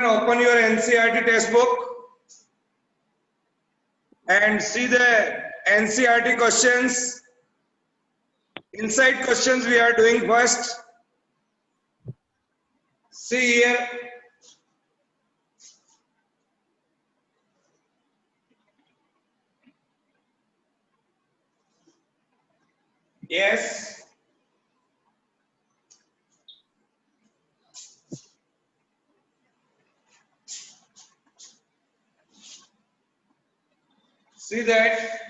Open your NCERT textbook and see the NCERT questions. Inside questions we are doing first. See here. Yes. See that.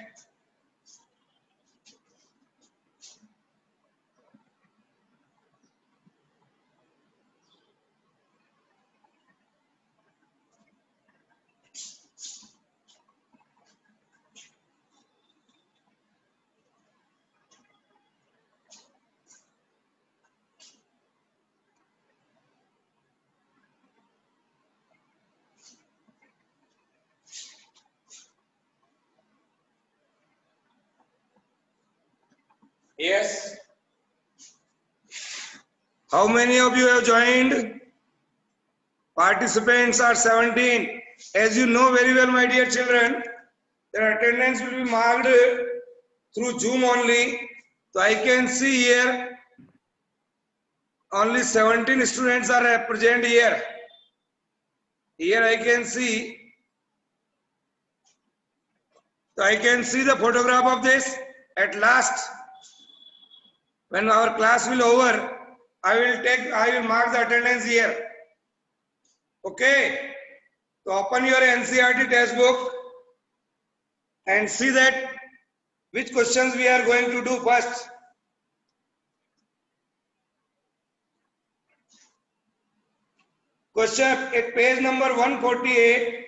Yes. How many of you have joined? Participants are 17. As you know very well, my dear children, their attendance will be marked through Zoom only. So I can see here only 17 students are present here. Here I can see. So I can see the photograph of this. At last, when our class will over, I will mark the attendance here. Okay. So open your NCERT textbook and see that which questions we are going to do first. Question at page number 148.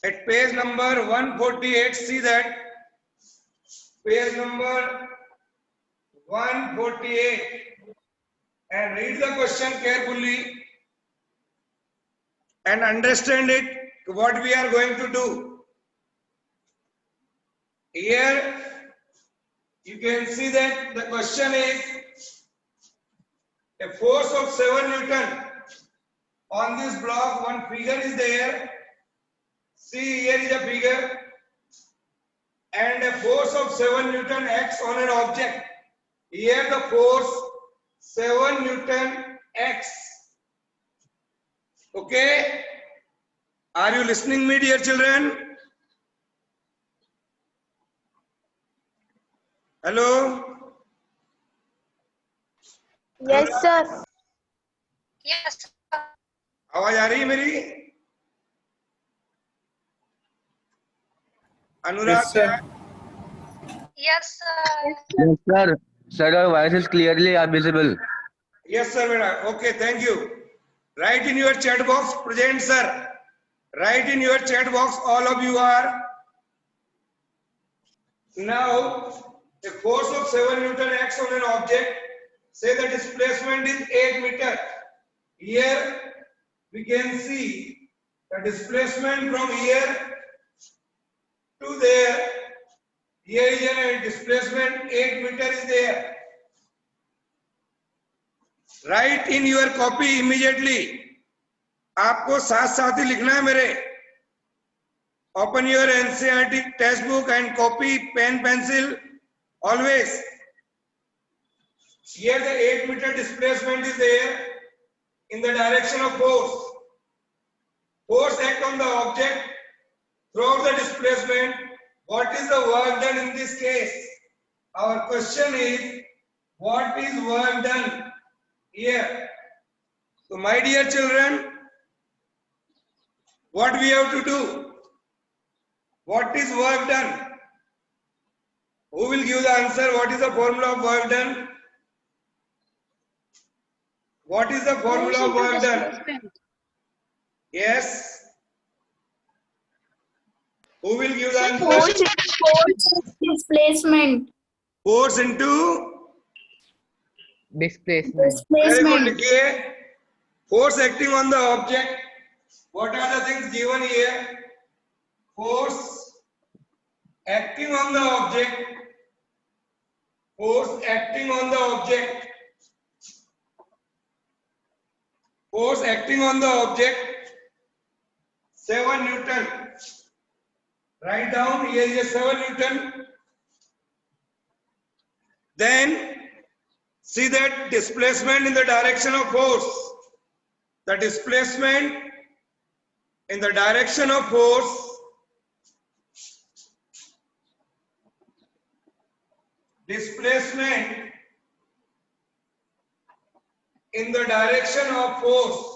At page number 148, see that page number 148 and read the question carefully and understand it, what we are going to do. Here you can see that the question is a force of 7 Newton on this block. One figure is there. See, here is a figure and a force of 7 Newton acts on an object. Here the force 7 Newton acts. Okay? Are you listening me, dear children? Hello? Yes, sir. Yes, sir. आवाज आ रही है मेरी? अनुराग Yes, sir. Yes, sir. Yes, sir. Sir, your voice is clearly visible. Yes, sir, madam. Okay, thank you. Write in your chat box, present, sir. Write in your chat box, all of you are. Now, a force of 7 Newton acts on an object. Say the displacement is 8 meter. Here we can see the displacement from here to there. Here is a displacement 8 meter is there. Write in your copy immediately. आपको साथ साथ ही लिखना है मेरे. Open your NCERT textbook and copy, pen, pencil, always. Here the 8 meter displacement is there in the direction of force. Force act on the object throughout the displacement. What is the work done in this case? Our question is, what is work done here? So my dear children, what we have to do? What is work done? Who will give the answer? What is the formula of work done? What is the formula of work done? Yes. Who will give the answer? Force displacement. Force into Displacement. very good. Displacement. लिखिए. Force acting on the object. What are the things given here? Force acting on the object. Force acting on the object. force acting on the object 7 Newton. Write down here is 7 Newton. Then see that displacement in the direction of force. The displacement in the direction of force displacement in the direction of force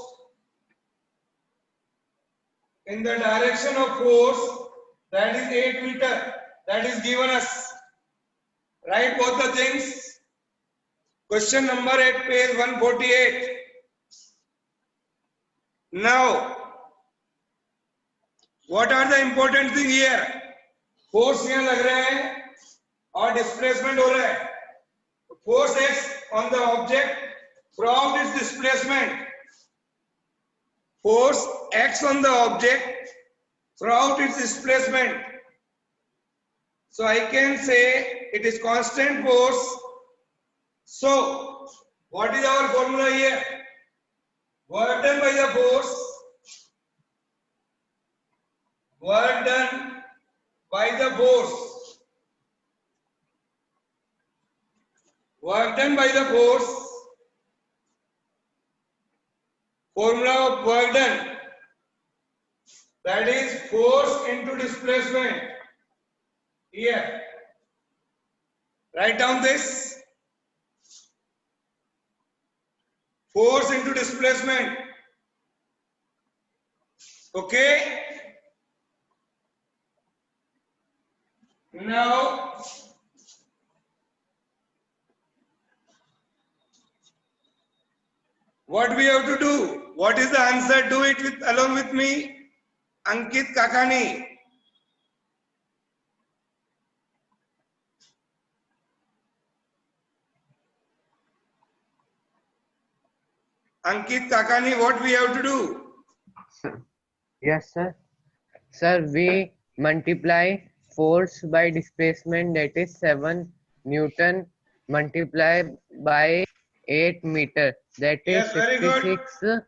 that is 8 meter, that is given us. Write both the things. Question number 8, page 148. Now what are the important thing here? Force यहाँ लग रहा है और displacement हो रहा है. Force acts on the object throughout its displacement. Force acts on the object throughout its displacement. So I can say it is constant force. So what is our formula here? Work done by the force. Work done by the force. Work done by the force. Formula of work done, that is force into displacement. Here, write down this. Force into displacement. Okay. Now what we have to do? What is the answer? Do it along with me. Ankit Kakani. Ankit Kakani, what we have to do? Yes, sir. Sir, we multiply force by displacement, that is 7 Newton multiplied by 8 meter, that is Yes, very good. 56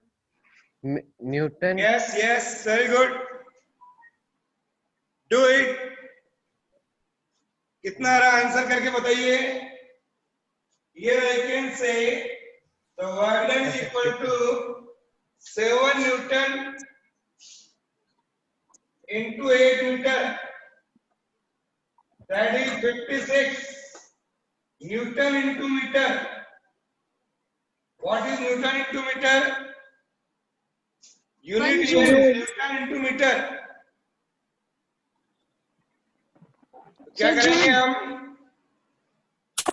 Newton. Yes, very good. Do it. कितना आ रहा answer करके बताइए. Here I can say the work done is equal to 7 Newton into 8 meter. That is 56 Newton into meter. What is Newton into meter? Unit here is Newton into meter. क्या करेंगे हम?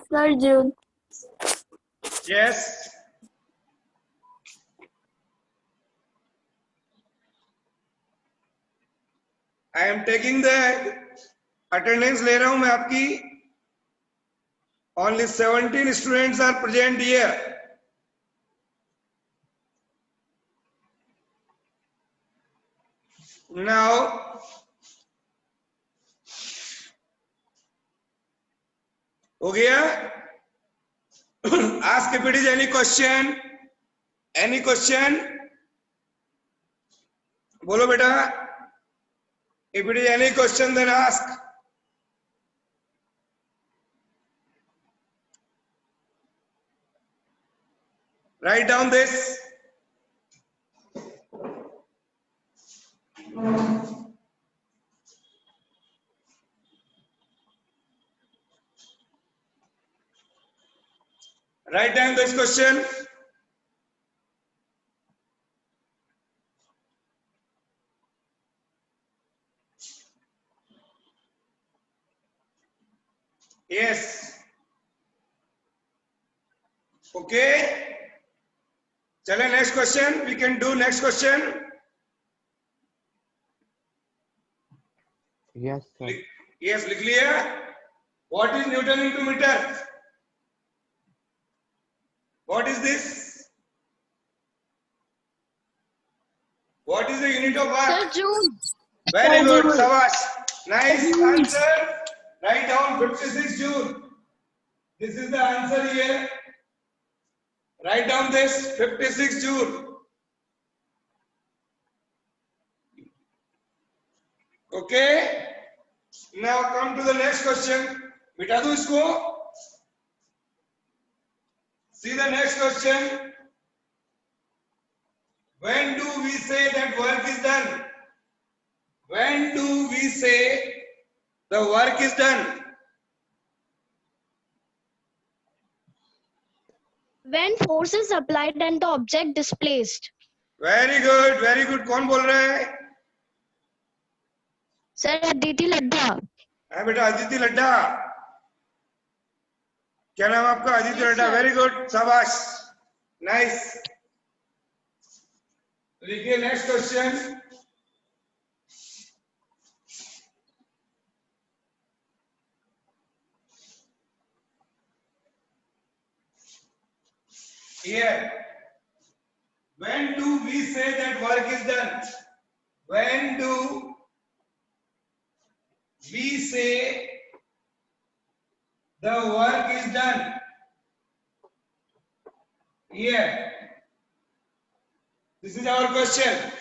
Sir, Joule. Yes. I am taking the attendance ले रहा हूं मैं आपकी. Only 17 students are present here. Now हो गया? Ask if it is any question. Any question? बोलो बेटा. If it is any question, then ask. Write down this. Write down this question. Yes. Okay. चले next question. We can do next question. Yes, sir. Yes, लिख लिया. What is Newton into meter? What is this? What is the unit of work? Sir, Joule. Very good, Joule. Sabash. Nice answer. Write down 56 Joule. This is the answer here. Write down this 56 Joule. Okay. Now come to the next question. मिटा दो इसको. See the next question. When do we say that work is done? When do we say the work is done? When force is applied and the object displaced. Very good, very good. कौन बोल रहा है? Sir, Aditi Ladda. है बेटा अदिति लड्डा. क्या नाम आपका? Aditi Yes, Ladda. sir. Very good, शाबाश, नाइस. लिखिए next question. Here, when do we say that work is done? When do we say the work is done? Here, this is our question.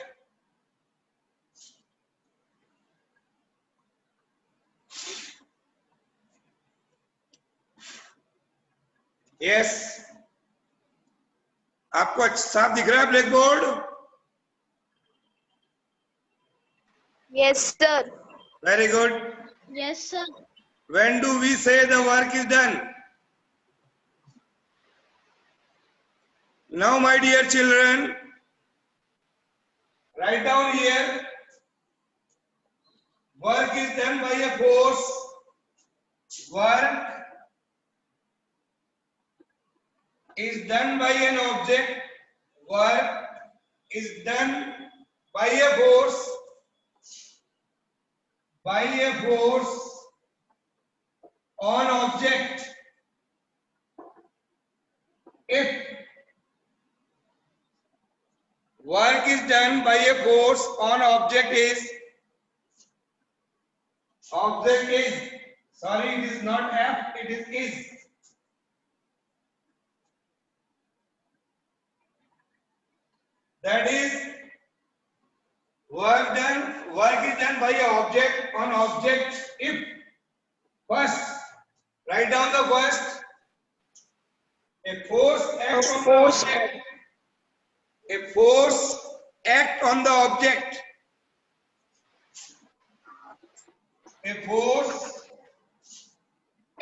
Yes. आपको साफ दिख रहा है black board? Yes, sir. Very good. Yes, sir. When do we say the work is done? Now, my dear children, write down here. Work is done by a force. Work is done by an object. Work is done by a force. By a force on object. If work is done by a force on object is, sorry, it is not F, it is. That is, work is done by an object on object if first, write down the first, a force act on the object. A force act on the object. A force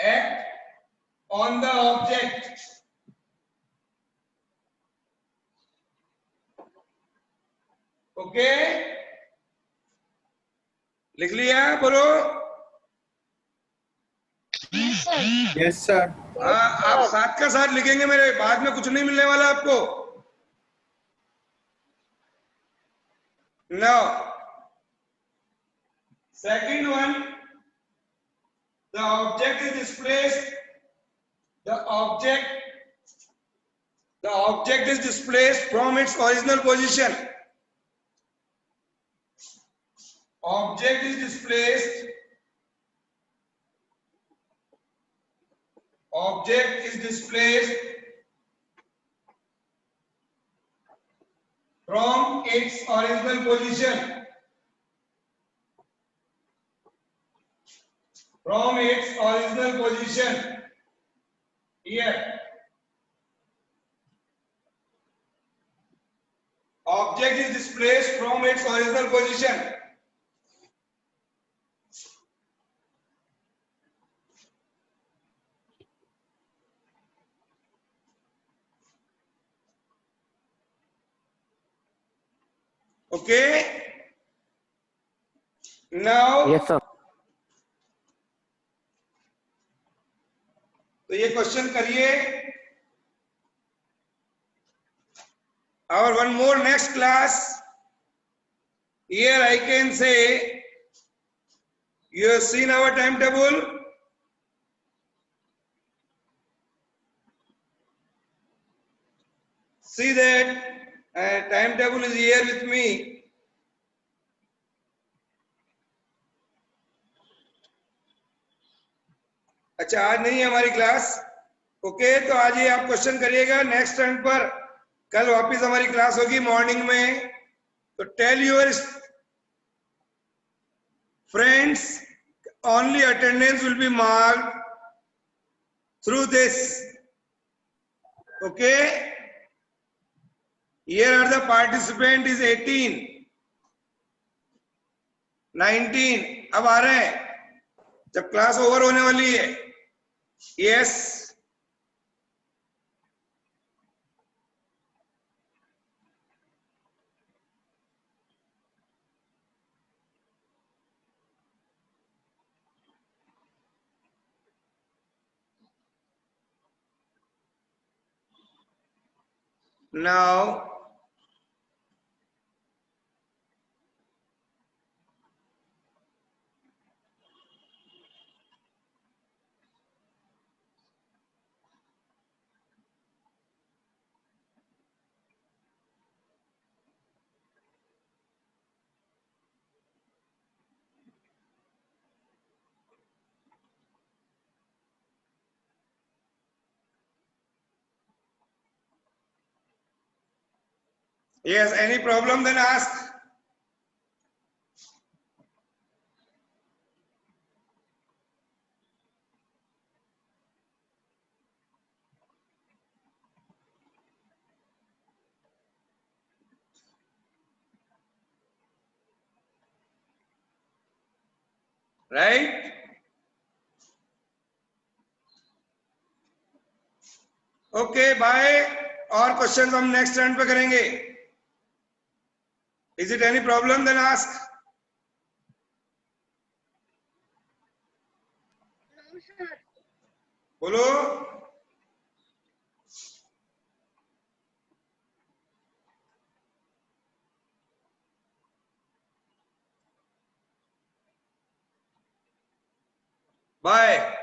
act on the object. Okay? लिख लिया? बोलो. Yes, sir. Yes, sir. आप साथ का साथ लिखेंगे मेरे, बाद में कुछ नहीं मिलने वाला आपको. Now, second one, the object is displaced. The object is displaced from its original position. Object is displaced. Object is displaced from its original position. From its original position. Here. Object is displaced from its original position. Okay. Now. Yes, sir. तो ये question करिए. Our one more next class. Here I can say you have seen our timetable. See that timetable is here with me. अच्छा, आज नहीं है हमारी class. Okay, तो आज ये आप क्वेश्चन करिएगा. नेक्स्ट टर्न पर कल वापस हमारी क्लास होगी मॉर्निंग में. तो tell your Friends, only attendance will be marked through this. Okay? Here are the participant is 18, 19. अब आ रहे हैं जब क्लास ओवर होने वाली है. Yes. Now, yes, any problem then ask. Right? Okay, bye. और क्वेश्चन हम नेक्स्ट टर्न पे करेंगे. Is it any problem then ask. बोलो. Bye.